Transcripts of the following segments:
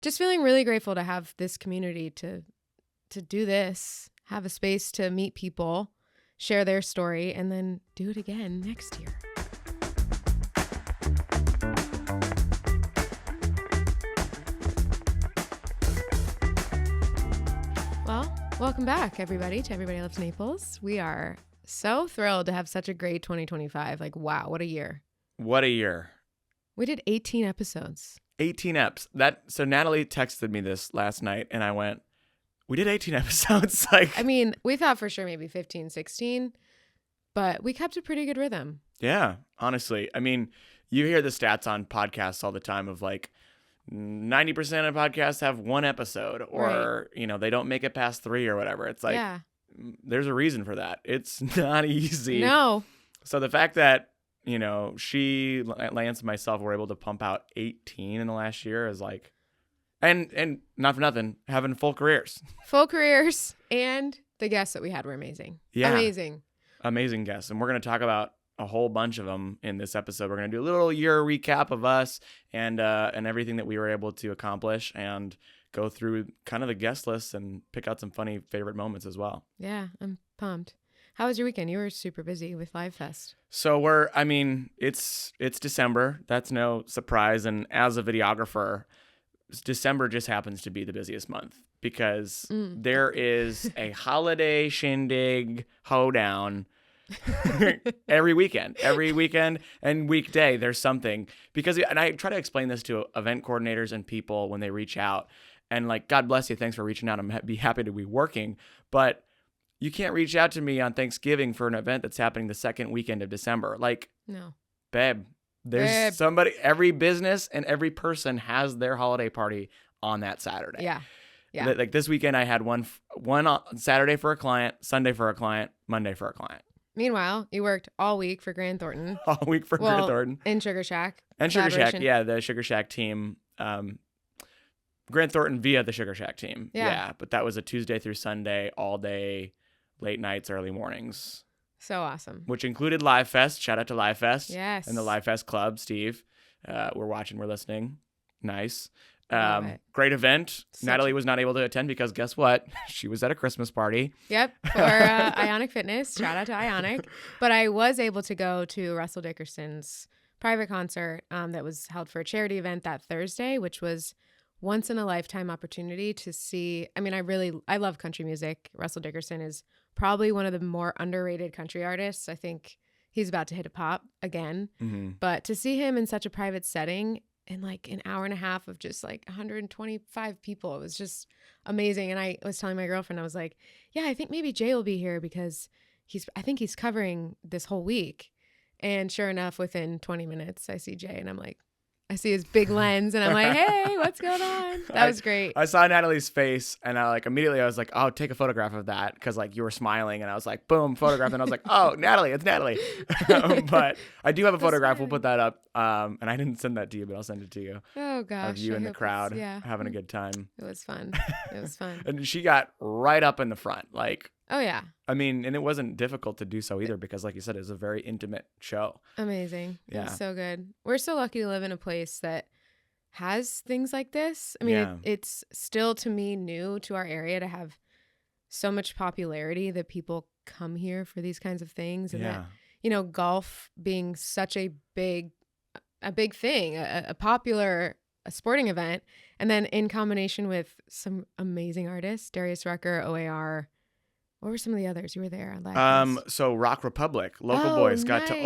just feeling really grateful to have this community to do this, have a space to meet people, share their story, and then do it again next year. Well, welcome back, everybody, to Everybody Loves Naples. We are so thrilled to have such a great 2025. Like, wow, what a year. What a year. We did 18 episodes. 18 eps. So Natalie texted me this last night, and I went, we did 18 episodes. Like, I mean, we thought for sure maybe 15, 16, but we kept a pretty good rhythm. Yeah, honestly. I mean, you hear the stats on podcasts all the time of like 90% of podcasts have one episode or, they don't make it past 3 or whatever. It's like, there's a reason for that. It's not easy. No. So the fact that, she, Lance, and myself were able to pump out 18 in the last year is like, and not for nothing, having full careers. Full careers. And the guests that we had were amazing. Yeah. Amazing guests. And we're going to talk about a whole bunch of them in this episode. We're going to do a little year recap of us and everything that we were able to accomplish and go through kind of the guest list and pick out some funny favorite moments as well. Yeah, I'm pumped. How was your weekend? You were super busy with Live Fest. So it's December. That's no surprise. And as a videographer, December just happens to be the busiest month because there is a holiday shindig hoedown every weekend and weekday. There's something and I try to explain this to event coordinators and people when they reach out and like, God bless you. Thanks for reaching out. I'm be happy to be working, but you can't reach out to me on Thanksgiving for an event that's happening the second weekend of December. Like, no, babe, there's somebody, every business and every person has their holiday party on that Saturday. Yeah. Like this weekend, I had one on Saturday for a client, Sunday for a client, Monday for a client. Meanwhile, you worked all week for Grant Thornton. All week for Grant Thornton. And Sugar Shack. And Sugar Shack, yeah, the Sugar Shack team. Grant Thornton via the Sugar Shack team. Yeah, but that was a Tuesday through Sunday, all day, late nights, early mornings. So awesome. Which included Live Fest. Shout out to Live Fest. Yes. And the Live Fest Club, Steve. We're watching, we're listening. Nice. Great event. Natalie was not able to attend because guess what? She was at a Christmas party. Yep. For Ionic Fitness. Shout out to Ionic. But I was able to go to Russell Dickerson's private concert that was held for a charity event that Thursday, which was once in a lifetime opportunity to see. I mean, I love country music. Russell Dickerson is probably one of the more underrated country artists. I think he's about to hit a pop again. Mm-hmm. But to see him in such a private setting in like an hour and a half of just like 125 people, it was just amazing. And I was telling my girlfriend, I was like, yeah, I think maybe Jay will be here because I think he's covering this whole week. And sure enough, within 20 minutes, I see Jay and I'm like, I see his big lens and I'm like, hey, what's going on? That was great. I saw Natalie's face and I was like, oh, take a photograph of that. Cause like you were smiling and I was like, boom, photograph. And I was like, oh, Natalie, it's Natalie. But I do have a photograph. We'll put that up. And I didn't send that to you, but I'll send it to you. Oh gosh. Of you in the crowd having a good time. It was fun. It was fun. And she got right up in the front. Like, oh yeah. I mean, and it wasn't difficult to do so either because like you said, it was a very intimate show. Amazing. Yeah. It was so good. We're so lucky to live in a place that has things like this. I mean, it's still to me new to our area to have so much popularity that people come here for these kinds of things. And that, golf being such a big thing, a popular sporting event. And then in combination with some amazing artists, Darius Rucker, OAR. What were some of the others? You were there on last. So Rock Republic, local boys got to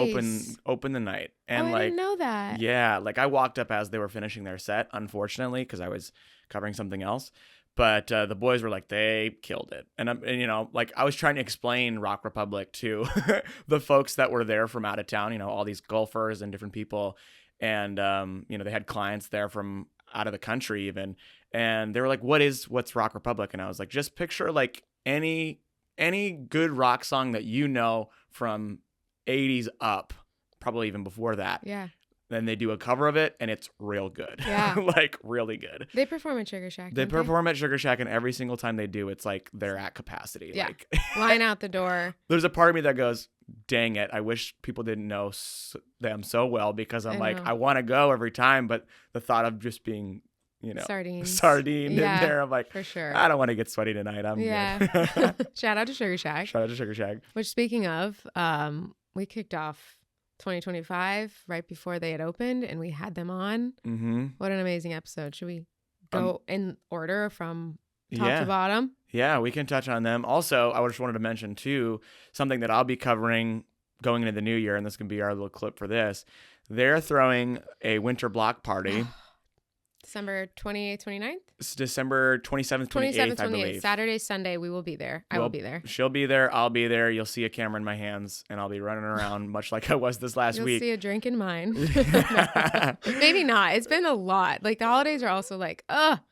open the night, and I didn't know that. Yeah, like I walked up as they were finishing their set, unfortunately, because I was covering something else. But the boys were like, they killed it, and I was trying to explain Rock Republic to the folks that were there from out of town, all these golfers and different people, and they had clients there from out of the country even, and they were like, what's Rock Republic? And I was like, just picture like any good rock song that from 80s up, probably even before that. Yeah. Then they do a cover of it and it's real good. Yeah. Like really good. They perform at Sugar Shack. They perform at Sugar Shack and every single time they do, it's like they're at capacity. Yeah. Like line out the door. There's a part of me that goes, dang it. I wish people didn't know them so well because I'm I want to go every time. But the thought of just being, Sardines. sardine in Yeah, there. I'm like, for sure. I don't want to get sweaty tonight. I'm good. Shout out to Sugar Shack. Shout out to Sugar Shack. Which, speaking of, we kicked off 2025 right before they had opened, and we had them on. Mm-hmm. What an amazing episode. Should we go in order from top to bottom? Yeah, we can touch on them. Also, I just wanted to mention, too, something that I'll be covering going into the new year, and this can be our little clip for this. They're throwing a winter block party. December 28th, 29th? It's December 27th, 28th, I believe. Saturday, Sunday, we will be there. I will be there. She'll be there. I'll be there. You'll see a camera in my hands, and I'll be running around much like I was this last week. You'll see a drink in mine. Maybe not. It's been a lot. Like, the holidays are also like,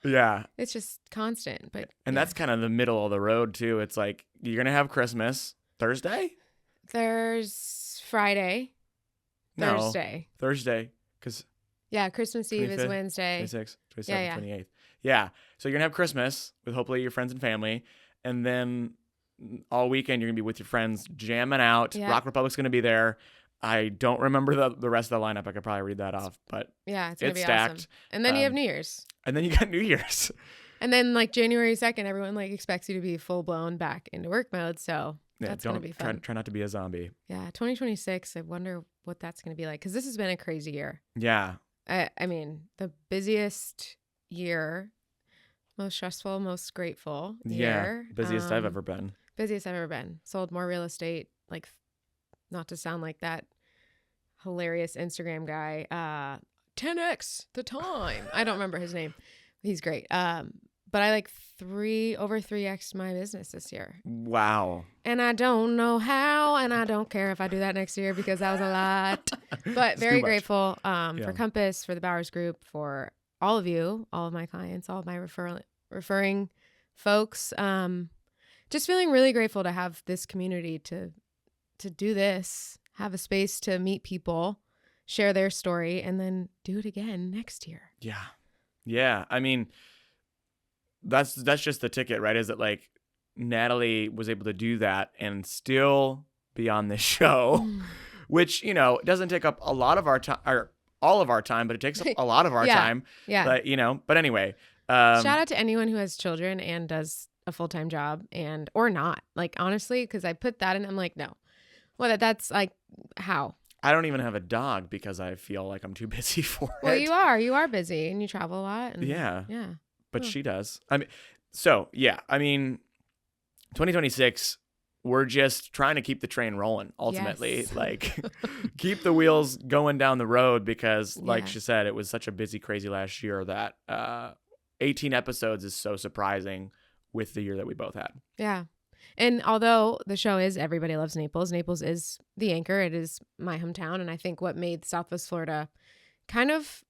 yeah. It's just constant. And that's kind of the middle of the road, too. It's like, you're going to have Christmas Thursday? There's Friday. No, Thursday. Because... Yeah, Christmas Eve is Wednesday. 26th, 27th, 28th. Yeah. So you're going to have Christmas with hopefully your friends and family. And then all weekend you're going to be with your friends jamming out. Yeah. Rock Republic's going to be there. I don't remember the rest of the lineup. I could probably read that off. But yeah, it's going to be stacked. Awesome. And then you have New Year's. And then you got New Year's. And then like January 2nd, everyone like expects you to be full blown back into work mode. So that's going to be fun. Try not to be a zombie. Yeah. 2026, I wonder what that's going to be like. Because this has been a crazy year. Yeah. I mean, the busiest year, most stressful, most grateful year. Yeah, busiest I've ever been. Busiest I've ever been. Sold more real estate, like, not to sound like that hilarious Instagram guy, 10x the time. I don't remember his name. He's great. But I like over 3x my business this year. Wow. And I don't know how, and I don't care if I do that next year because that was a lot. But very grateful for Compass, for the Bowers Group, for all of you, all of my clients, all of my referring folks. Just feeling really grateful to have this community to do this, have a space to meet people, share their story, and then do it again next year. Yeah. Yeah. I mean, that's just the ticket, right? Is it like Natalie was able to do that and still be on this show, which, doesn't take up a lot of our time or all of our time, but it takes up a lot of our time. Yeah. But anyway. Shout out to anyone who has children and does a full-time job or not. Like, honestly, because I put that in, I'm like, no. Well, that's like, how? I don't even have a dog because I feel like I'm too busy for it. Well, you are busy and you travel a lot. And, yeah. But she does. I mean, 2026, we're just trying to keep the train rolling, ultimately. Yes. Like, keep the wheels going down the road because, like she said, it was such a busy, crazy last year that 18 episodes is so surprising with the year that we both had. Yeah. And although the show is Everybody Loves Naples, Naples is the anchor. It is my hometown. And I think what made Southwest Florida kind of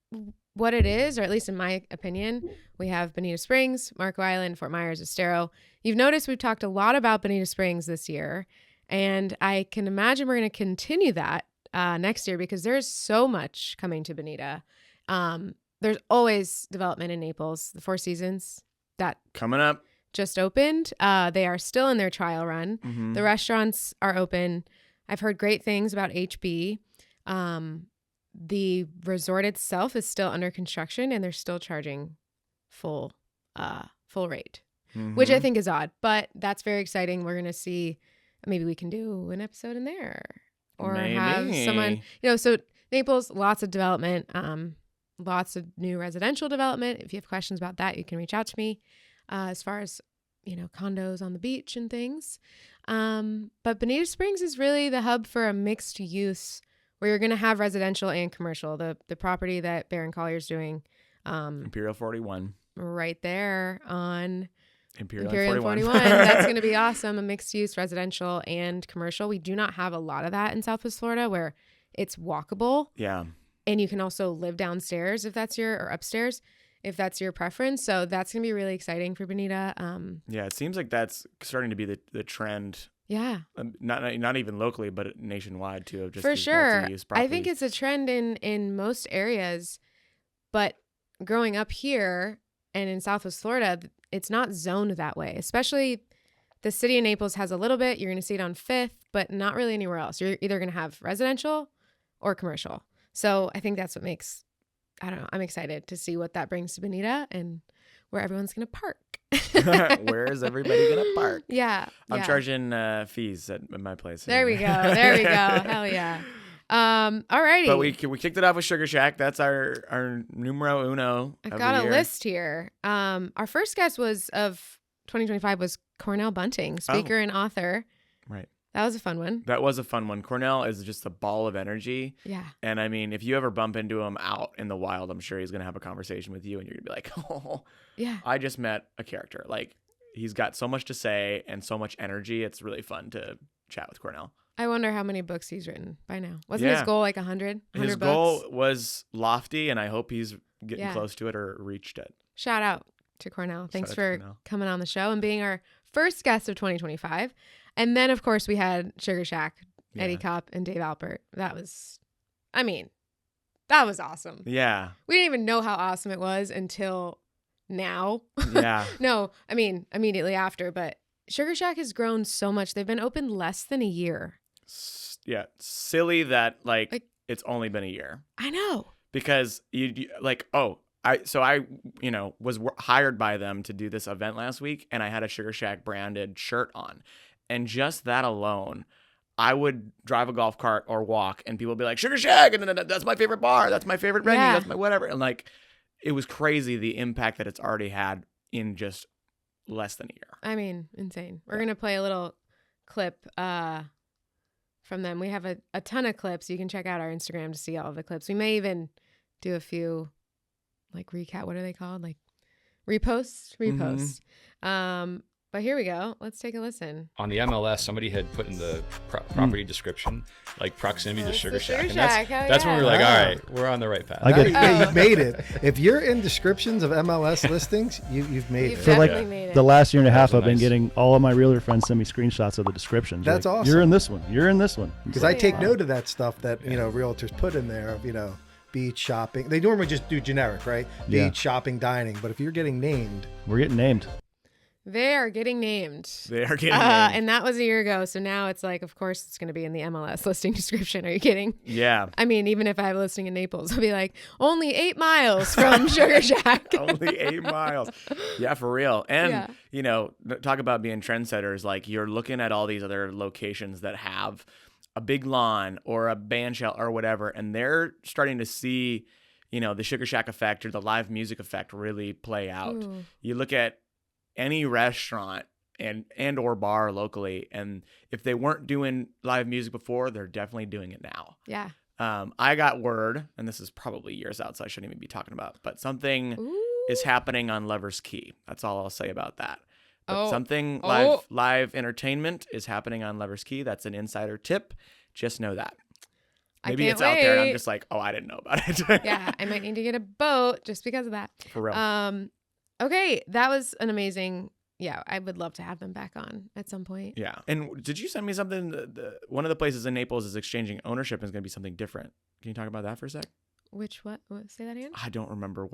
what it is, or at least in my opinion, we have Bonita Springs, Marco Island, Fort Myers, Estero. You've noticed we've talked a lot about Bonita Springs this year, and I can imagine we're going to continue that next year because there's so much coming to Bonita. There's always development in Naples. The Four Seasons that coming up just opened. They are still in their trial run. Mm-hmm. The restaurants are open. I've heard great things about HB. The resort itself is still under construction and they're still charging full rate, which I think is odd, but that's very exciting. We're going to see, maybe we can do an episode in there or have someone, so Naples, lots of development, lots of new residential development. If you have questions about that, you can reach out to me as far as, condos on the beach and things. But Bonita Springs is really the hub for a mixed use where you're going to have residential and commercial. The property that Baron Collier's doing. Imperial 41. Right there on Imperial 41. That's going to be awesome. A mixed use residential and commercial. We do not have a lot of that in Southwest Florida where it's walkable. Yeah. And you can also live downstairs or upstairs if that's your preference. So that's going to be really exciting for Bonita. Yeah, it seems like that's starting to be the trend. Yeah. Not even locally, but nationwide too. Of just for sure. I think it's a trend in most areas, but growing up here and in Southwest Florida, it's not zoned that way. Especially the city of Naples has a little bit. You're going to see it on 5th, but not really anywhere else. You're either going to have residential or commercial. So I think that's what makes I don't know. I'm excited to see what that brings to Bonita and where everyone's going to park. Where is everybody going to park? Yeah. I'm charging fees at my place. There we go. There we go. Hell yeah. Alrighty. But we kicked it off with Sugar Shack. That's our numero uno. I got a list here. Our first guest of 2025 was Cornell Bunting, speaker and author. Right. That was a fun one. That was a fun one. Cornell is just a ball of energy. Yeah. And I mean, if you ever bump into him out in the wild, I'm sure he's going to have a conversation with you and you're going to be like, oh, yeah, I just met a character. Like, he's got so much to say and so much energy. It's really fun to chat with Cornell. I wonder how many books he's written by now. Wasn't his goal like 100? His books? goal was lofty, and I hope he's getting close to it or reached it. Shout out to Cornell. Thanks for coming on the show and being our first guest of 2025. And then, of course, we had Sugar Shack, Eddie Kopp, and Dave Alpert. That was awesome. Yeah. We didn't even know how awesome it was until now. Yeah. No, I mean, immediately after. But Sugar Shack has grown so much. They've been open less than a year. Yeah. Silly that, like it's only been a year. I know. Because I was hired by them to do this event last week, and I had a Sugar Shack branded shirt on. And just that alone, I would drive a golf cart or walk, and people would be like, Sugar Shack, and then that's my favorite bar, that's my favorite venue, that's my whatever. And like, it was crazy the impact that it's already had in just less than a year. I mean, insane. We're going to play a little clip from them. We have a ton of clips. You can check out our Instagram to see all of the clips. We may even do a few like recap. What are they called? Like reposts. Mm-hmm. But here we go. Let's take a listen. On the MLS, somebody had put in the property description, like proximity to Sugar Shack. And that's when we were like, all right, we're on the right path. You've made it. If you're in descriptions of MLS listings, you've made it. So definitely made it. The last year and a half, I've been getting all of my realtor friends send me screenshots of the descriptions. That's like, awesome. You're in this one. You're in this one. Because I take note of that stuff that, realtors put in there of, beach shopping. They normally just do generic, right? Beach, shopping, dining. But if you're getting named. We're getting named. They are getting named. named. And that was a year ago. So now it's like, of course, it's going to be in the MLS listing description. Are you kidding? Yeah. I mean, even if I have a listing in Naples, I'll be like, only 8 miles from Sugar Shack. Only 8 miles. Yeah, for real. And, talk about being trendsetters. Like, you're looking at all these other locations that have a big lawn or a band shell or whatever, and they're starting to see, the Sugar Shack effect or the live music effect really play out. Ooh. You look at any restaurant and or bar locally, and if they weren't doing live music before, they're definitely doing it now. Yeah. I got word, and this is probably years out, so I shouldn't even be talking about, but something is happening on Lover's Key. That's all I'll say about that. But something live entertainment is happening on Lover's Key. That's an insider tip. Just know that. Maybe it's out there and I'm just like, I didn't know about it. Yeah, I might need to get a boat just because of that. For real. Okay, that was an amazing. Yeah, I would love to have them back on at some point. Yeah. And did you send me something? One of the places in Naples is exchanging ownership and is going to be something different. Can you talk about that for a sec? What? Say that again? I don't remember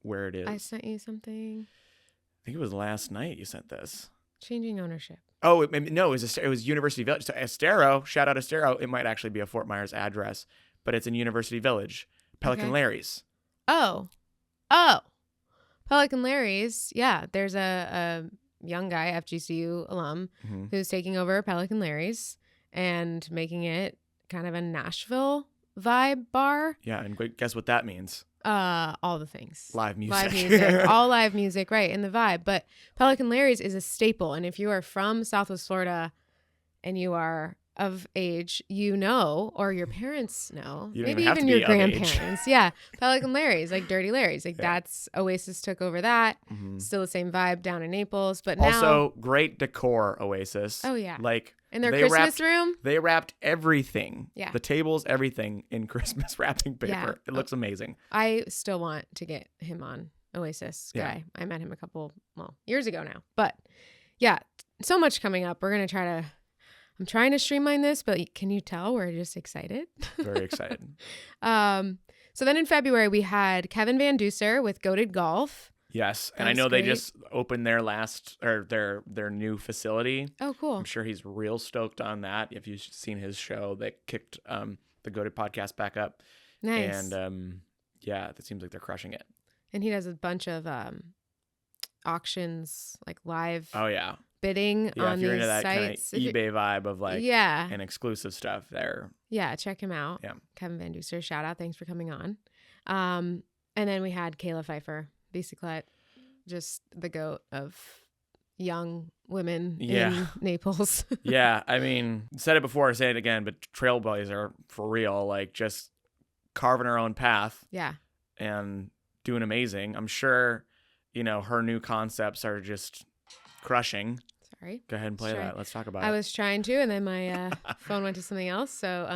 where it is. I sent you something. I think it was last night you sent this. Changing ownership. Oh, no, it was University Village. So Estero, shout out Estero. It might actually be a Fort Myers address, but it's in University Village. Pelican Larry's. Oh. Pelican Larry's. Yeah, there's a young guy, FGCU alum, who's taking over Pelican Larry's and making it kind of a Nashville vibe bar. Yeah, and guess what that means? All the things. Live music. All live music, right, in the vibe. But Pelican Larry's is a staple. And if you are from Southwest Florida and you are of age, or your parents know, maybe even your grandparents. Yeah. Pelican Larry's, like Dirty Larry's. Like that's Oasis took over that. Mm-hmm. Still the same vibe down in Naples. But now also great decor, Oasis. Oh yeah. Like in their Christmas room. They wrapped everything. Yeah. The tables, everything in Christmas wrapping paper. Yeah. It looks amazing. I still want to get him on, Oasis guy. I met him years ago now. But yeah, so much coming up. I'm trying to streamline this, but can you tell we're just excited? Very excited. So then in February, we had Kevin Van Duser with Goated Golf. Yes. And I know they just opened their new facility. Oh, cool. I'm sure he's real stoked on that. If you've seen his show that kicked the Goated podcast back up. Nice. And Yeah, it seems like they're crushing it. And he does a bunch of auctions, like live Oh yeah. bidding Yeah, on if you're these into that kind of sites. eBay vibe of like Yeah. and exclusive stuff there. Yeah, check him out. Yeah. Kevin Van Duser, shout out. Thanks for coming on. And then we had Kayla Pfeiffer, bicyclette, just the goat of young women in Naples. Yeah, I mean, said it before, say it again, but trailblazer for real, like just carving her own path. Yeah. And doing amazing. I'm sure, her new concepts are just crushing. Sorry. Go ahead and play that. Let's talk about I it. was trying to, and then my phone went to something else. So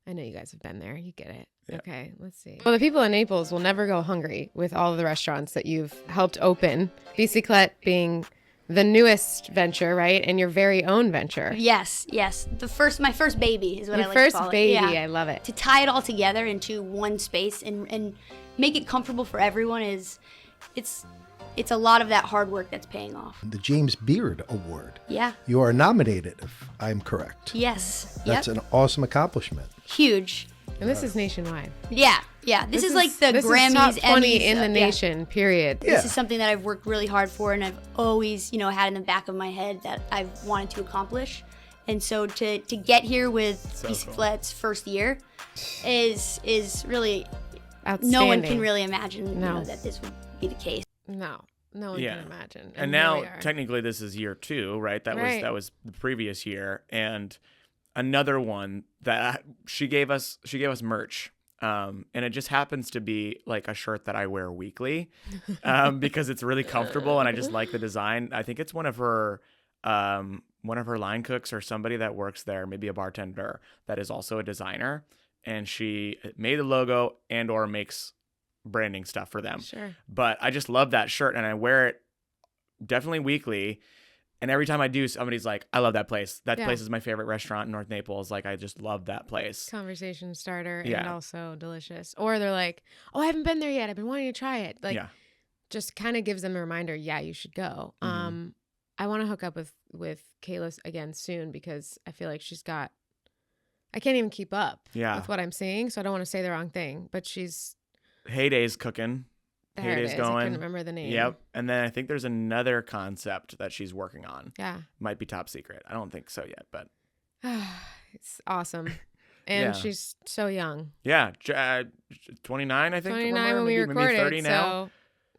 I know you guys have been there. You get it. Yeah. Okay, let's see. Well, the people in Naples will never go hungry with all of the restaurants that you've helped open. Bicyclette being the newest venture, right? And your very own venture. Yes. My first baby is what Your I like to first call baby. it. Yeah. I love it. To tie it all together into one space and make it comfortable for everyone it's a lot of that hard work that's paying off. The James Beard Award. Yeah. You are nominated, if I'm correct. Yes. That's an awesome accomplishment. Huge. And this is nationwide. Yeah. This is like the this Grammys, is top 20 Emmys, in the nation, period. Yeah. This is something that I've worked really hard for, and I've always, had in the back of my head that I've wanted to accomplish. And so to get here with Bicyclette's first year is really Outstanding. no one can really imagine No. that this would be the case. No one can imagine. And here now we are. technically this is year 2, right? That was the previous year, and another one that she gave us merch. And it just happens to be like a shirt that I wear weekly because it's really comfortable and I just like the design. I think it's one of her line cooks or somebody that works there, maybe a bartender that is also a designer. And she made the logo and or makes branding stuff for them. Sure. But I just love that shirt and I wear it definitely weekly. And every time I do, somebody's like, I love that place. That place is my favorite restaurant in North Naples. Like, I just love that place. Conversation starter and also delicious. Or they're like, oh, I haven't been there yet. I've been wanting to try it. Like, just kind of gives them a reminder, you should go. Mm-hmm. I want to hook up with Kayla again soon because I feel like I can't even keep up with what I'm seeing. So I don't want to say the wrong thing. But she's... Heyday's cooking. There it Heyday's is. going. I couldn't remember the name. Yep. And then I think there's another concept that she's working on. Yeah. Might be top secret. I don't think so yet, but it's awesome. And she's so young. Yeah. 29, I think. 29 when we recorded. Maybe 30 now.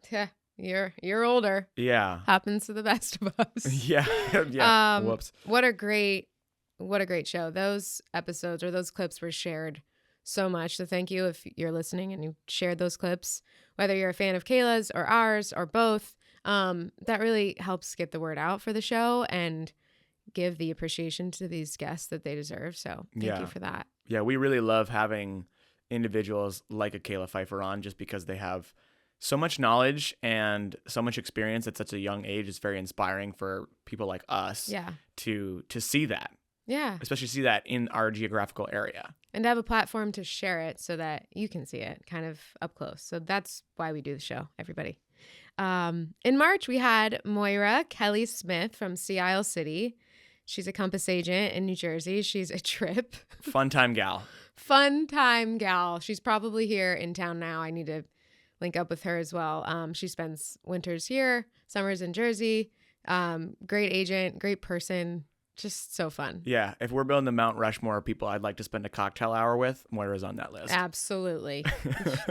So you're older. Yeah. Happens to the best of us. Yeah. Whoops. What a great show. Those episodes or those clips were shared so much. So thank you if you're listening and you shared those clips, whether you're a fan of Kayla's or ours or both. That really helps get the word out for the show and give the appreciation to these guests that they deserve. So thank you for that. Yeah, we really love having individuals like a Kayla Pfeiffer on just because they have so much knowledge and so much experience at such a young age. It's very inspiring for people like us to see that. Yeah. Especially see that in our geographical area. And to have a platform to share it so that you can see it kind of up close. So that's why we do the show, everybody. In March, we had Moira Kelly Smith from Sea Isle City. She's a Compass agent in New Jersey. She's a trip. Fun time gal. Fun time gal. She's probably here in town now. I need to link up with her as well. She spends winters here, summers in Jersey. Great agent, great person. Just so fun. Yeah. If we're building the Mount Rushmore of people I'd like to spend a cocktail hour with, Moira's on that list. Absolutely.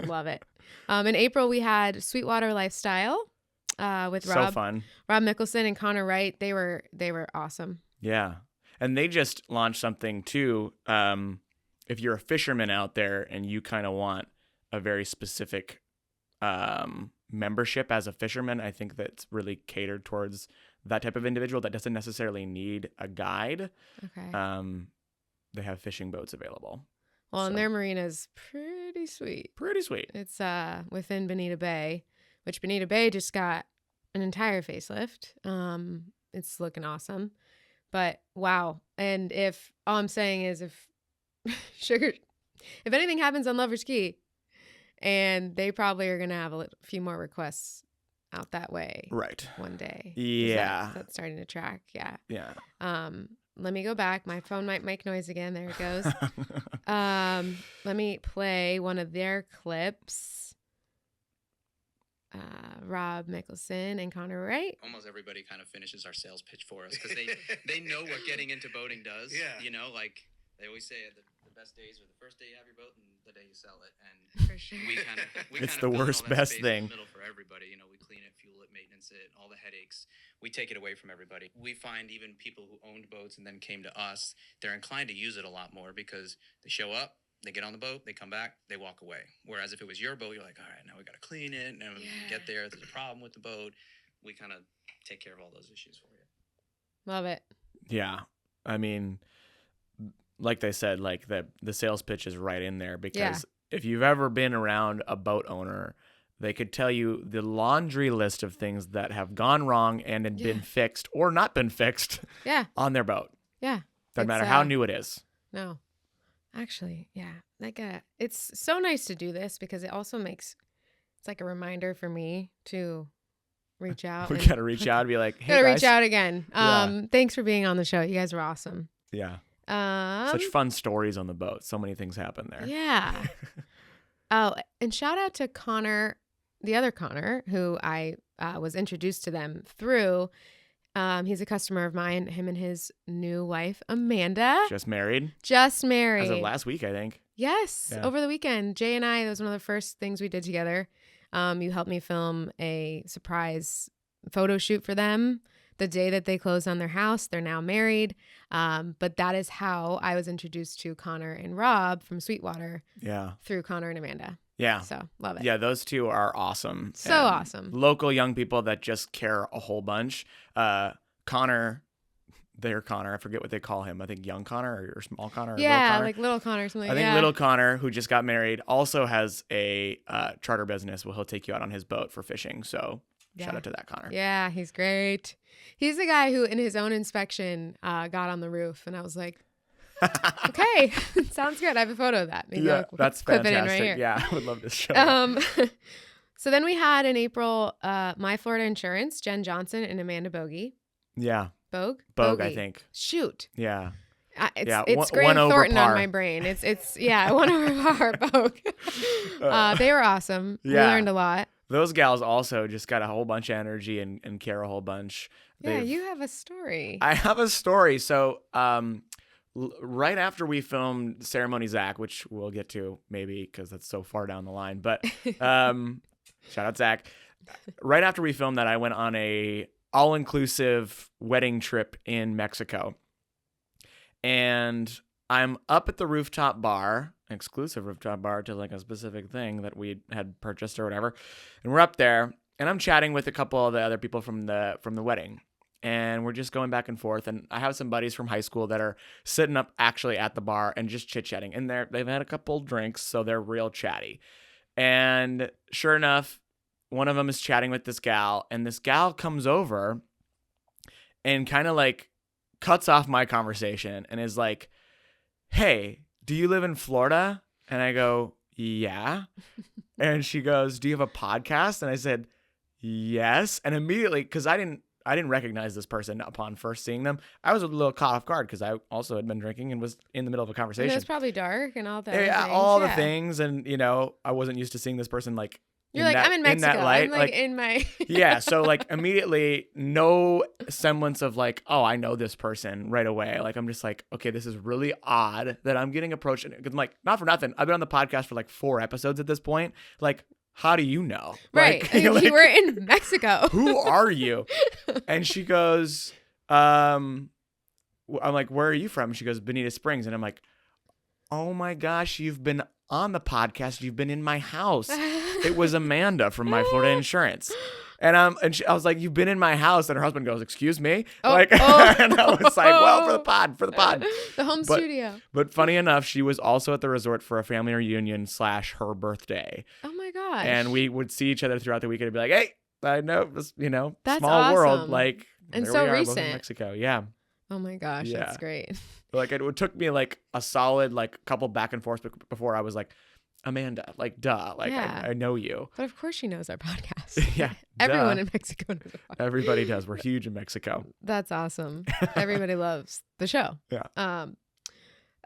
Love it. In April, we had Sweetwater Lifestyle with Rob. So fun. Rob Mickelson and Connor Wright. They were awesome. Yeah. And they just launched something too. If you're a fisherman out there and you kind of want a very specific membership as a fisherman, I think that's really catered towards that type of individual that doesn't necessarily need a guide. Okay. They have fishing boats available. Well, and their marina is pretty sweet. Pretty sweet. It's within Bonita Bay, which Bonita Bay just got an entire facelift. It's looking awesome. But wow. And if all I'm saying is if anything happens on Lover's Key, and they probably are going to have a few more requests out that way. Right. One day. Yeah. That's starting to track. Yeah. Yeah. Let me go back. My phone might make noise again. There it goes. Let me play one of their clips. Rob Mickelson and Connor Wright. Almost everybody kind of finishes our sales pitch for us because they know what getting into boating does. Yeah. You know, like they always say the best days are the first day you have your boat and the day you sell it. And For sure. It's the worst, best thing. In the middle for everybody. You know, we clean it, fuel it, maintenance it, all the headaches. We take it away from everybody. We find even people who owned boats and then came to us, they're inclined to use it a lot more because they show up, they get on the boat, they come back, they walk away. Whereas if it was your boat, you're like, all right, now we got to clean it. And when we get there, there's a problem with the boat. We kind of take care of all those issues for you. Love it. Yeah. I mean, like they said, like the sales pitch is right in there because if you've ever been around a boat owner, they could tell you the laundry list of things that have gone wrong and had been fixed or not been fixed on their boat. Yeah. Doesn't matter how new it is. No. Actually, like it's so nice to do this because it also it's like a reminder for me to reach out. We gotta reach out and be like, hey, gotta guys. reach out again. Thanks for being on the show. You guys were awesome. Yeah. Such fun stories on the boat. So many things happen there. Yeah. Oh, and shout out to Connor, the other Connor, who I was introduced to them through. He's a customer of mine, him and his new wife, Amanda. Just married? Just married. As of last week, I think. Yes, over the weekend. Jay and I, that was one of the first things we did together. You helped me film a surprise photo shoot for them the day that they closed on their house. They're now married. But that is how I was introduced to Connor and Rob from Sweetwater. Yeah. Through Connor and Amanda. Yeah. So love it. Yeah, those two are awesome. So awesome. Local young people that just care a whole bunch. Connor, I forget what they call him. I think young Connor or small Connor. Or yeah, little Connor. like little Connor or something. I think little Connor, who just got married, also has a charter business where he'll take you out on his boat for fishing. So shout out to that Connor. Yeah, he's great. He's the guy who in his own inspection got on the roof. And I was like, okay, sounds good. I have a photo of that. Maybe I'll that's clip fantastic. it in right here. Yeah, I would love to show that. So then we had in April, My Florida Insurance, Jen Johnson and Amanda Bogie. Yeah. Bogue, I think. Shoot. Yeah. It's Graham Thornton on my brain. It's one over par, Bogue. They were awesome. We learned a lot. Those gals also just got a whole bunch of energy and care a whole bunch. Yeah, you have a story. I have a story. So right after we filmed Ceremony Zach, which we'll get to maybe because that's so far down the line, but shout out Zach. Right after we filmed that, I went on a all-inclusive wedding trip in Mexico. And I'm up at the rooftop bar, an exclusive rooftop bar to like a specific thing that we had purchased or whatever. And we're up there and I'm chatting with a couple of the other people from the wedding. And we're just going back and forth. And I have some buddies from high school that are sitting up actually at the bar and just chit-chatting. And they've had a couple drinks, so they're real chatty. And sure enough, one of them is chatting with this gal, and this gal comes over and kind of like cuts off my conversation and is like, hey, do you live in Florida? And I go, yeah. And she goes, do you have a podcast? And I said, yes. And immediately, because I didn't recognize this person upon first seeing them. I was a little caught off guard because I also had been drinking and was in the middle of a conversation. It was probably dark and all that. Yeah, all the things. And, I wasn't used to seeing this person like You're like, I'm in Mexico. In that light. I'm like in my... Yeah, so like immediately no semblance of like, oh, I know this person right away. Like I'm just like, okay, this is really odd that I'm getting approached. Because I'm like, not for nothing. I've been on the podcast for like 4 episodes at this point. Like, how do you know? Right. Like, you were in Mexico. Who are you? And she goes, I'm like, where are you from? She goes, Bonita Springs. And I'm like, oh my gosh, you've been on the podcast. You've been in my house. It was Amanda from My Florida Insurance. And I was like, you've been in my house. And her husband goes, excuse me? And I was like, well, for the pod. The home studio. But funny enough, she was also at the resort for a family reunion / her birthday. Oh my gosh. And we would see each other throughout the weekend and be like, hey, I know this, That's small awesome. World. Like, and there so we are, recent. both in Mexico. Yeah. Oh my gosh, Yeah. that's great. Like it took me like a solid like couple back and forth before I was like, Amanda, like duh, like I know you. But of course she knows our podcast. Yeah, everyone in Mexico knows our podcast. Everybody does. We're huge in Mexico. That's awesome. Everybody loves the show. Yeah.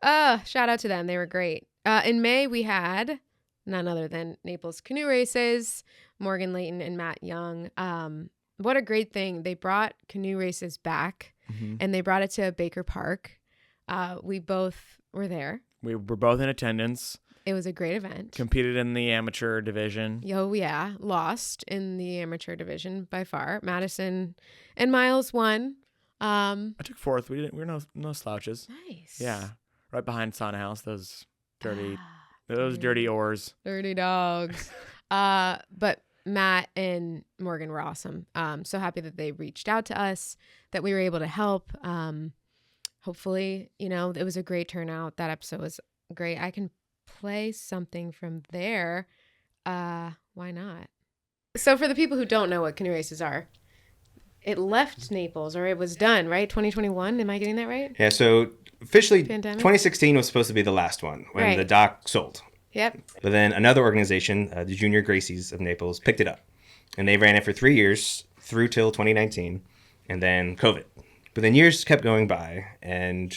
Shout out to them. They were great. In May, we had none other than Naples Canoe Races, Morgan Layton and Matt Young. What a great thing. They brought canoe races back, and they brought it to Baker Park. We both were there. We were both in attendance. It was a great event. Competed in the amateur division. Oh, yeah. Lost in the amateur division by far. Madison and Miles won. I took fourth. We were no slouches. Nice. Yeah. Right behind Sauna House. Those dirty oars. Dirty dogs. But Matt and Morgan were awesome. So happy that they reached out to us, that we were able to help. Hopefully, it was a great turnout. That episode was great. I can play something from there. Why not? So for the people who don't know what canoe races are, it left Naples, or it was done, right? 2021. Am I getting that right? Yeah, so officially Pandemic? 2016 was supposed to be the last one when the dock sold. Yep. But then another organization, the Junior Gracies of Naples, picked it up. And they ran it for 3 years through till 2019, and then COVID. But then years kept going by, and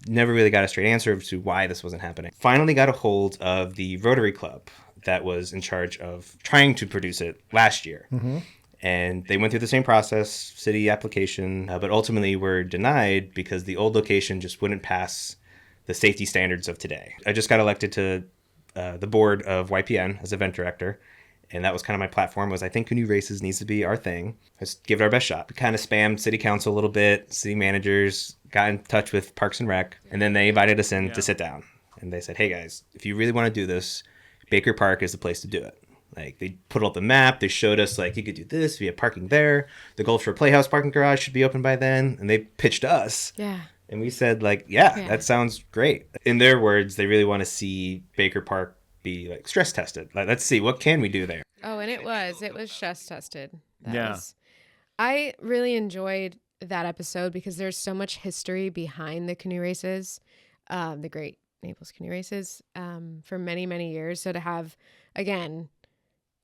never really got a straight answer as to why this wasn't happening. Finally got a hold of the Rotary Club that was in charge of trying to produce it last year. And they went through the same process, city application, but ultimately were denied because the old location just wouldn't pass the safety standards of today. I just got elected to the board of YPN as event director. And that was kind of my platform, was I think canoe races needs to be our thing. Let's give it our best shot. We kind of spammed city council a little bit, city managers, got in touch with Parks and Rec, and then they invited us in to sit down. And they said, hey guys, if you really want to do this, Baker Park is the place to do it. Like, they put out the map, they showed us, like, you could do this, we have parking there, the Gulf Shore Playhouse parking garage should be open by then, and they pitched us. Yeah. And we said, like, yeah, that sounds great. In their words, they really want to see Baker Park be, like, stress tested. Like, let's see, what can we do there? Oh, and it was stress tested. Yeah. I really enjoyed that episode because there's so much history behind the canoe races, the great Naples canoe races, for many, many years. So to have, again,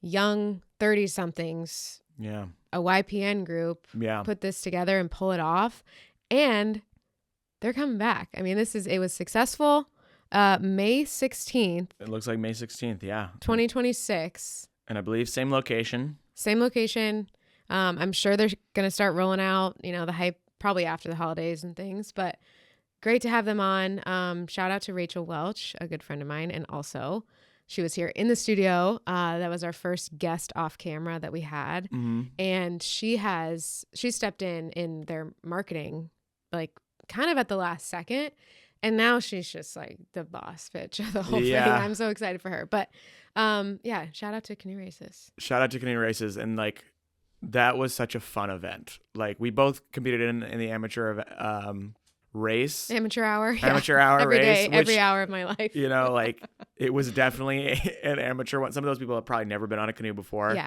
young 30-somethings, a YPN group, put this together and pull it off, and they're coming back. I mean, it was successful. May 16th. It looks like May 16th, 2026. And I believe same location. I'm sure they're going to start rolling out, the hype probably after the holidays and things, but great to have them on. Shout out to Rachel Welch, a good friend of mine. And also she was here in the studio. That was our first guest off camera that we had. And she stepped in their marketing, like kind of at the last second. And now she's just like the boss bitch of the whole thing. I'm so excited for her. But shout out to canoe races. And like, that was such a fun event. Like, we both competed in the amateur race. Amateur hour every race. Day, every hour of my life. Like, it was definitely an amateur one. Some of those people have probably never been on a canoe before.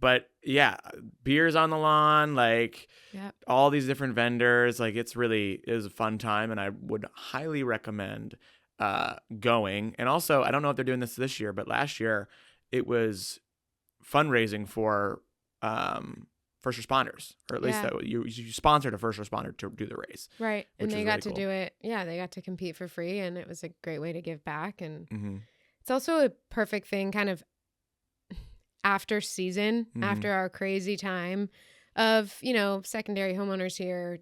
But yeah, beers on the lawn, like all these different vendors. Like, it was a fun time, and I would highly recommend going. And also, I don't know if they're doing this year, but last year it was fundraising for first responders, or at least that you sponsored a first responder to do the race. Right. And they got to do it. Yeah, they got to compete for free, and it was a great way to give back. And it's also a perfect thing kind of after season, after our crazy time of, secondary homeowners here,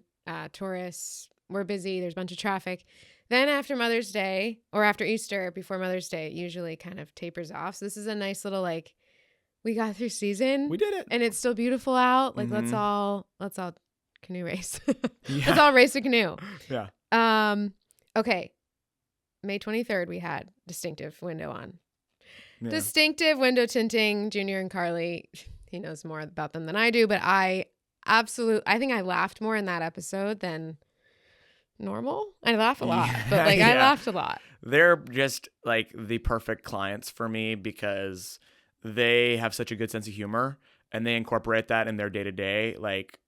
tourists, we're busy, there's a bunch of traffic. Then after Mother's Day, or after Easter, before Mother's Day, it usually kind of tapers off. So this is a nice little, like, we got through season. We did it. And it's still beautiful out. Like, let's all canoe race. Let's all race a canoe. Yeah. Okay. May 23rd, we had Distinctive window on. Yeah. Distinctive window tinting, Junior and Carly. He knows more about them than I do, but I think I laughed more in that episode than normal. I laugh a lot, but I laughed a lot. They're just like the perfect clients for me because they have such a good sense of humor, and they incorporate that in their day to day. Like,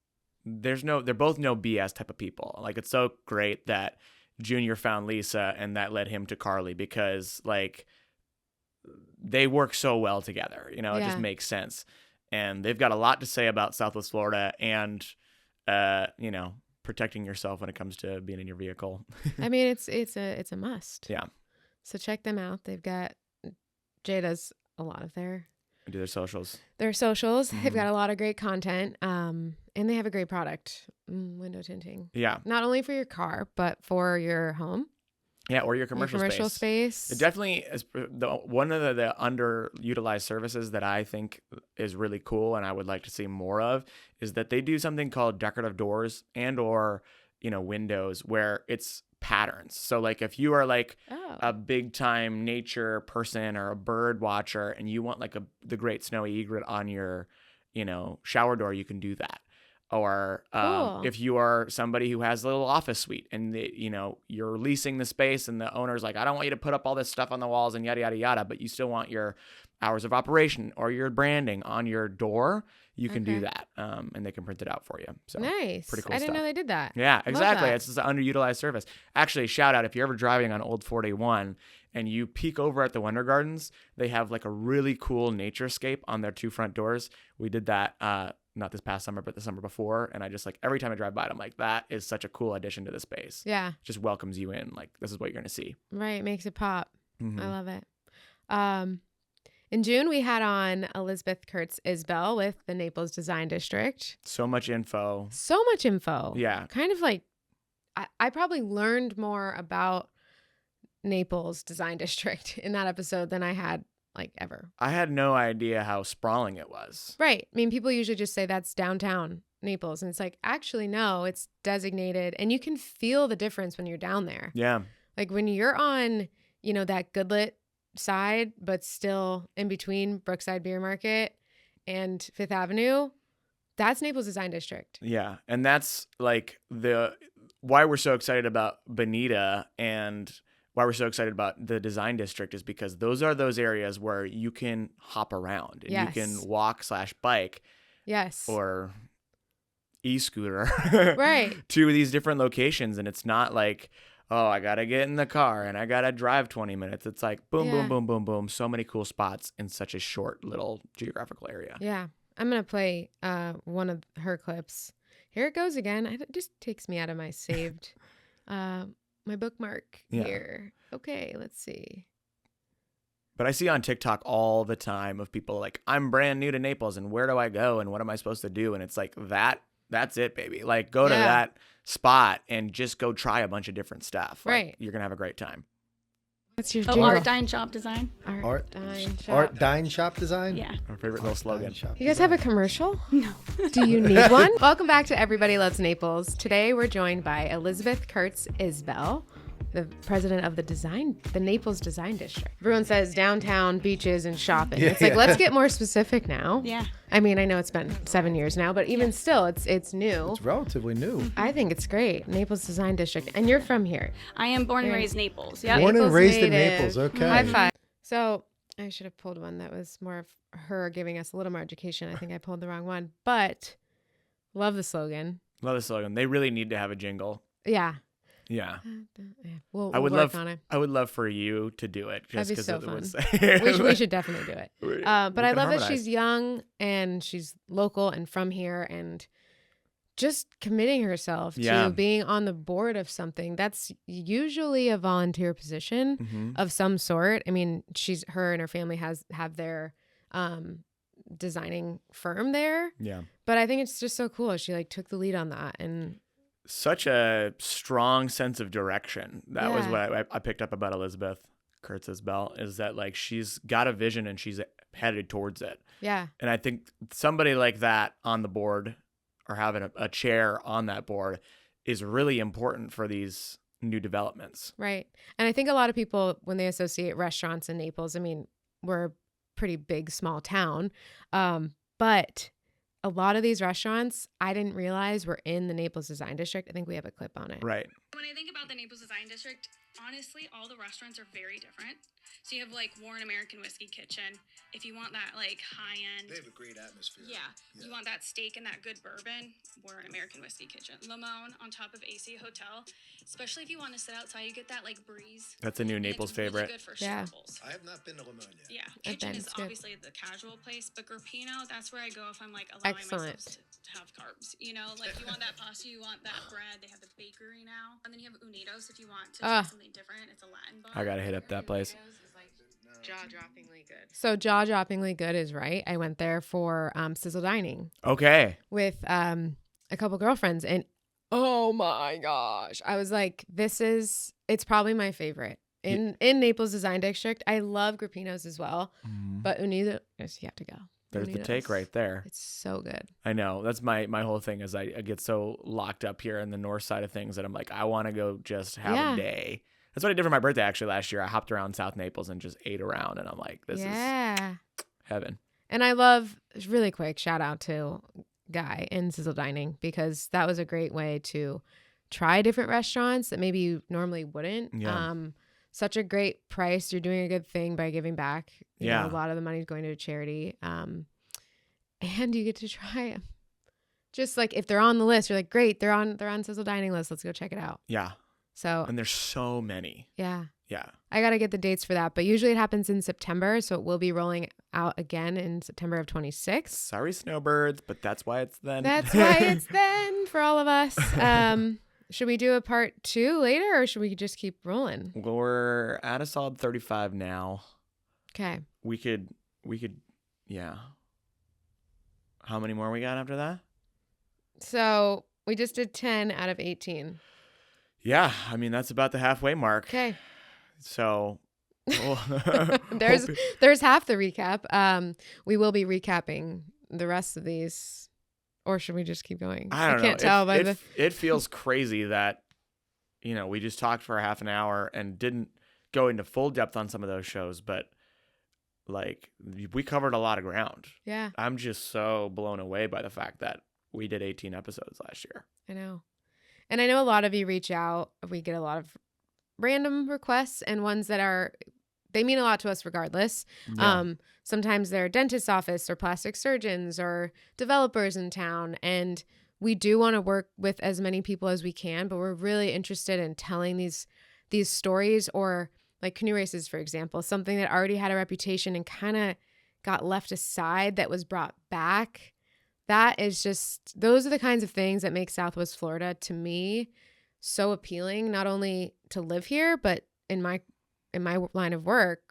they're both no BS type of people. Like, it's so great that Junior found Lisa and that led him to Carly, because like, they work so well together. It just makes sense. And they've got a lot to say about Southwest Florida and, protecting yourself when it comes to being in your vehicle. I mean, it's a must. Yeah. So check them out. They've got Jay does a lot of Do their socials. their socials. They've got a lot of great content, and they have a great product, window tinting. Yeah. Not only for your car, but for your home, Yeah, or your commercial space. It definitely is one of the underutilized services that I think is really cool and I would like to see more of is that they do something called decorative doors and or, windows where it's patterns. So like if you are like a big time nature person or a bird watcher and you want like the great snowy egret on your, shower door, you can do that. Or Cool. if you are somebody who has a little office suite and you're leasing the space and the owner's like, I don't want you to put up all this stuff on the walls and yada, yada, yada, but you still want your hours of operation or your branding on your door, you can do that. And they can print it out for you. So Nice. pretty cool I didn't stuff. know they did that. Yeah, exactly. that. It's just an underutilized service. Actually, shout out if you're ever driving on Old 41 and you peek over at the Winter Gardens, they have like a really cool naturescape on their 2 front doors. We did that not this past summer, but the summer before. And I just like every time I drive by it, I'm like, that is such a cool addition to the space. Yeah. Just welcomes you in. Like, this is what you're going to see. Right. Makes it pop. Mhm. I love it. In June, we had on Elizabeth Kurtz Isbell with the Naples Design District. So much info. So much info. Yeah. Kind of like, I probably learned more about Naples Design District in that episode than I had like ever. I had no idea how sprawling it was. Right. I mean, people usually just say that's downtown Naples. And it's like, actually, no, it's designated. And you can feel the difference when you're down there. Yeah. Like when you're on, that Goodlet side, but still in between Brookside Beer Market and Fifth Avenue, that's Naples Design District. Yeah. And that's like why we're so excited about Bonita and why we're so excited about the design district is because those are those areas where you can hop around and Yes. you can walk/bike Yes. or e-scooter Right. to these different locations. And it's not like, oh, I got to get in the car and I got to drive 20 minutes. It's like boom, Yeah. boom, boom, boom, boom. So many cool spots in such a short little geographical area. Yeah. I'm going to play one of her clips. Here it goes again. It just takes me out of my saved, my bookmark Yeah. here. Okay, let's see. But I see on TikTok all the time of people like, I'm brand new to Naples and where do I go and what am I supposed to do? And it's like that's it, baby. Like go to Yeah. that spot and just go try a bunch of different stuff. Like, Right. You're going to have a great time. What's your Oh, art, dine, shop, design. Art, Dine Shop. Art, dine, shop design. Yeah. Our favorite little slogan. Dine, shop, You guys have a design. commercial? No. Do you need one? Welcome back to Everybody Loves Naples. Today we're joined by Elizabeth Kurtz Isbell, the president of the Naples Design District. Everyone says downtown, beaches, and shopping. Yeah, It's like, yeah. let's get more specific now. Yeah. I mean, I know it's been 7 years now, but even still, it's new. It's relatively new. I think it's great. Naples Design District. And you're from here. I am born and Yeah. raised Naples. Yeah. Born and Naples raised in native. Naples. Okay. High five. So I should have pulled one that was more of her giving us a little more education. I think I pulled the wrong one, but love the slogan. Love the slogan. They really need to have a jingle. Yeah. Yeah. We'll I would work love on it. I would love for you to do it just That'd be because so it fun. was We should definitely do it. We But I can love that harmonize. she's young and she's local and from here and just committing herself Yeah. to being on the board of something. That's usually a volunteer position Mhm. of some sort. I mean, her and her family have their designing firm there, Yeah. but I think it's just so cool. She like took the lead on that, and Such a strong sense of direction. That was Yeah. what I picked up about Elizabeth Kurtz Isbell is that like she's got a vision and she's headed towards it. yeah, And I think somebody like that on the board or having a chair on that board is really important for these new developments. right. And I think a lot of people, when they associate restaurants in Naples, I mean, we're a pretty big, small town, but a lot of these restaurants I didn't realize were in the Naples Design District. I think we have a clip on it. Right. When I think about the Naples Design District, honestly, all the restaurants are very different. So you have like Warren American Whiskey Kitchen. If you want that like high end, They have a great atmosphere. yeah. You want that steak and that good bourbon, Warren American Whiskey Kitchen. Limon on top of AC Hotel, especially if you want to sit outside, you get that like breeze. That's a new And Naples it's really favorite. good for Yeah. struggles. I have not been to Le Mans yet. Yeah, I kitchen bet is it's good. obviously the casual place, but Grappino, that's where I go if I'm like allowing Excellent. myself to have carbs. You know, like you want that pasta, you want that bread. They have the bakery now. And then you have Unidos if you want to try something different. It's a Latin bar. I gotta hit up that place. Jaw-droppingly good. So jaw-droppingly good is right. I went there for sizzle dining. Okay. With a couple girlfriends, and oh my gosh, I was like, it's probably my favorite in Naples Design District. I love Grappino's as well, but Unidos, you have to go. There's Unidos. The take right there. It's so good. I know. That's my whole thing is I get so locked up here in the north side of things that I'm like, I want to go just have a day. That's what I did for my birthday actually last year. I hopped around South Naples and just ate around, and I'm like, this is heaven. And I love, really quick, shout out to Guy in Sizzle Dining, because that was a great way to try different restaurants that maybe you normally wouldn't. Yeah. Such a great price. You're doing a good thing by giving back. You know, a lot of the money is going to a charity. And you get to try them. Just like if they're on the list, you're like, great, they're on Sizzle Dining list. Let's go check it out. Yeah. So, and there's so many. Yeah. Yeah. I got to get the dates for that, but usually it happens in September, so it will be rolling out again in September of 26. Sorry, snowbirds, but that's why it's then. That's why it's then for all of us. Should we do a part 2 later, or should we just keep rolling? Well, we're at a solid 35 now. Okay. We could, yeah. How many more we got after that? So we just did 10 out of 18. Yeah, I mean, that's about the halfway mark. Okay. So there's half the recap. We will be recapping the rest of these, or should we just keep going? I don't can't tell by the. It feels crazy that, we just talked for a half an hour and didn't go into full depth on some of those shows, but like we covered a lot of ground. Yeah. I'm just so blown away by the fact that we did 18 episodes last year. I know. And I know a lot of you reach out. We get a lot of random requests and ones that they mean a lot to us regardless. Yeah. Sometimes they're dentist's office or plastic surgeons or developers in town. And we do want to work with as many people as we can, but we're really interested in telling these stories, or like canoe races, for example, something that already had a reputation and kind of got left aside that was brought back. That is just, those are the kinds of things that make Southwest Florida, to me, so appealing, not only to live here, but in my line of work.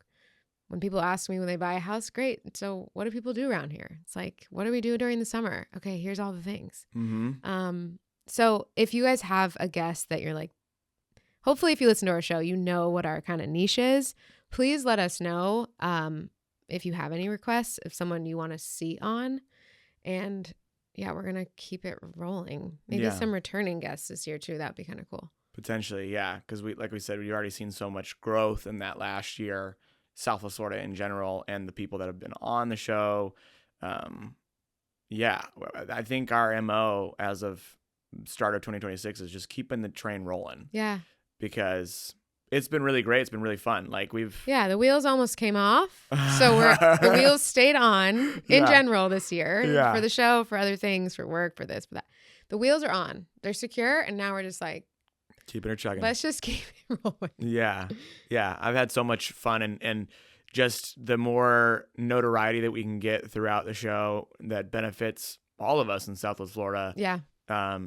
When people ask me when they buy a house, great. So what do people do around here? It's like, what do we do during the summer? Okay, here's all the things. Mm-hmm. So if you guys have a guest that you're like, hopefully if you listen to our show, you know what our kind of niche is. Please let us know if you have any requests, if someone you want to see on. And yeah, we're going to keep it rolling. Maybe some returning guests this year too. That'd be kind of cool. Potentially, yeah. Because like we said, we've already seen so much growth in that last year, Southwest Florida in general, and the people that have been on the show. Yeah, I think our MO as of start of 2026 is just keeping the train rolling. Yeah. Because it's been really great. It's been really fun. Like the wheels almost came off. So the wheels stayed on in general this year for the show, for other things, for work, for this, for that. The wheels are on. They're secure. And now we're just like, keeping her chugging. Let's just keep it rolling. Yeah. Yeah. I've had so much fun and just the more notoriety that we can get throughout the show that benefits all of us in Southwest Florida. Yeah.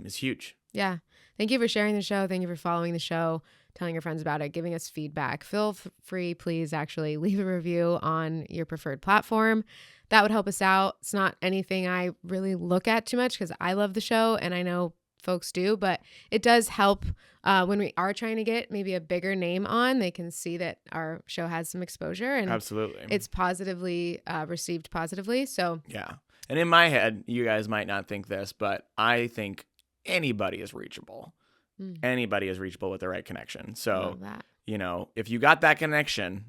Is huge. Yeah. Thank you for sharing the show. Thank you for following the show, telling your friends about it, giving us feedback. Feel free, please, actually leave a review on your preferred platform. That would help us out. It's not anything I really look at too much because I love the show and I know folks do, but it does help when we are trying to get maybe a bigger name on. They can see that our show has some exposure and absolutely it's positively received positively. So yeah. And in my head, you guys might not think this, but I think anybody is reachable. Anybody is reachable with the right connection. So, if you got that connection,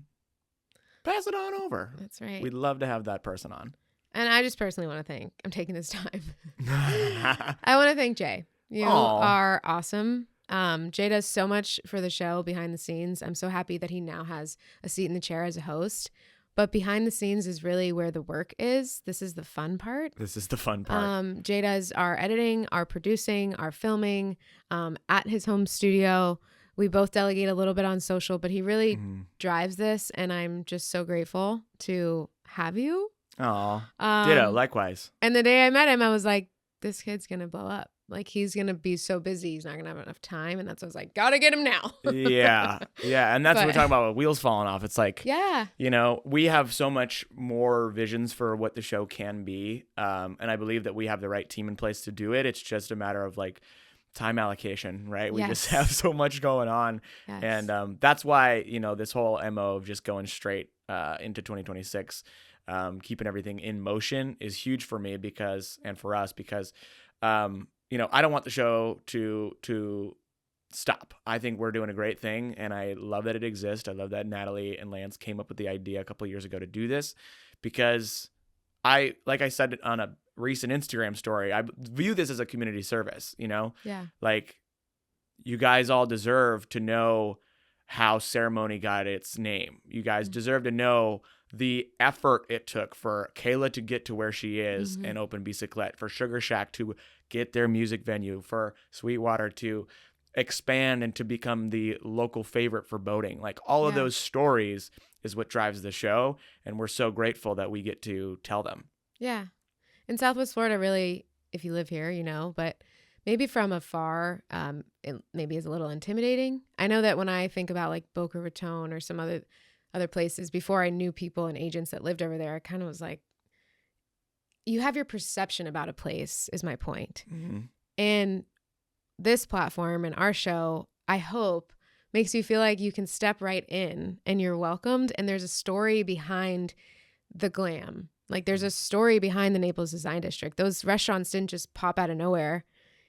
pass it on over. That's right. We'd love to have that person on. And I just personally want to I'm taking this time. I want to thank Jay. You are awesome. Jay does so much for the show behind the scenes. I'm so happy that he now has a seat in the chair as a host. But behind the scenes is really where the work is. This is the fun part. Jay does our editing, our producing, our filming at his home studio. We both delegate a little bit on social, but he really drives this. And I'm just so grateful to have you. Aw, ditto, likewise. And the day I met him, I was like, this kid's going to blow up. Like, he's going to be so busy, he's not going to have enough time. And that's why I was like, got to get him now. Yeah. And that's what we're talking about with wheels falling off. It's like, yeah, we have so much more visions for what the show can be. And I believe that we have the right team in place to do it. It's just a matter of like time allocation, right? We just have so much going on. Yes. And that's why, this whole MO of just going straight into 2026, keeping everything in motion is huge for me and for us because, I don't want the show to stop. I think we're doing a great thing, and I love that it exists. I love that Natalie and Lance came up with the idea a couple of years ago to do this because like I said on a recent Instagram story, I view this as a community service, Yeah. Like, you guys all deserve to know how ceremony got its name. You guys deserve to know the effort it took for Kayla to get to where she is and open Bicyclette, for Sugar Shack to get their music venue, for Sweetwater to expand and to become the local favorite for boating. Like, all of those stories is what drives the show, and we're so grateful that we get to tell them. Yeah. In Southwest Florida, really, if you live here, but maybe from afar, it maybe is a little intimidating. I know that when I think about like Boca Raton or some other places, before I knew people and agents that lived over there, I kind of was like, you have your perception about a place is my point. Mm-hmm. And this platform and our show, I hope, makes you feel like you can step right in and you're welcomed. And there's a story behind the glam. Like, there's a story behind the Naples Design District. Those restaurants didn't just pop out of nowhere.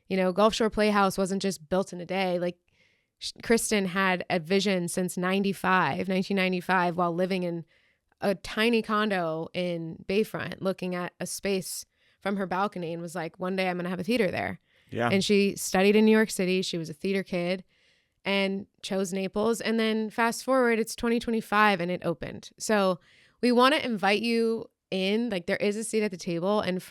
Gulf Shore Playhouse wasn't just built in a day. Like, Kristen had a vision since 1995, while living in a tiny condo in Bayfront, looking at a space from her balcony, and was like, one day I'm going to have a theater there. Yeah. And she studied in New York City. She was a theater kid and chose Naples. And then fast forward, it's 2025 and it opened. So we want to invite you in. Like, there is a seat at the table. And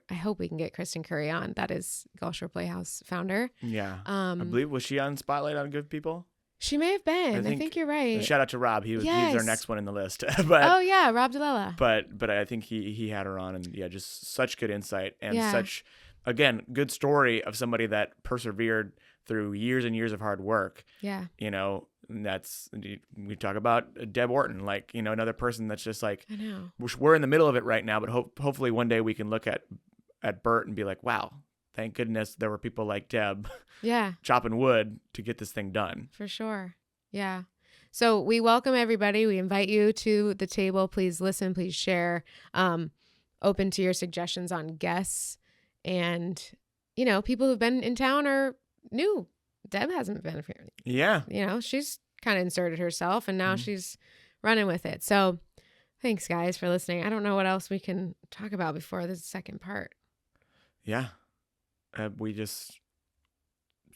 I hope we can get Kristen Curry on. That is Gulf Shore Playhouse founder. Yeah. I believe, was she on Spotlight on Good People? She may have been. I think you're right. Shout out to Rob. He was our next one in the list. Oh yeah, Rob DeLella. But I think he had her on, and just such good insight and such, again, good story of somebody that persevered through years and years of hard work. Yeah. And we talk about Deb Orton, like, another person that's just like, I know. We're in the middle of it right now, but hopefully one day we can look at Bert and be like, wow, thank goodness there were people like Deb chopping wood to get this thing done. For sure. Yeah. So we welcome everybody. We invite you to the table. Please listen, please share. Open to your suggestions on guests. And, people who've been in town are new. Deb hasn't been here. Yeah. She's kind of inserted herself, and now she's running with it. So thanks, guys, for listening. I don't know what else we can talk about before this second part. Yeah. We just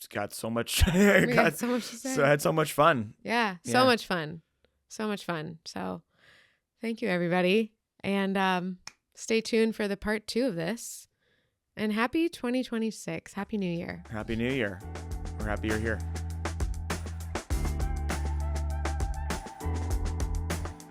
got so much. We got so much to say. So I had so much fun. Yeah. So much fun. So much fun. So thank you, everybody. And stay tuned for the part 2 of this. And happy 2026. Happy New Year. Happy New Year. We're happy you're here.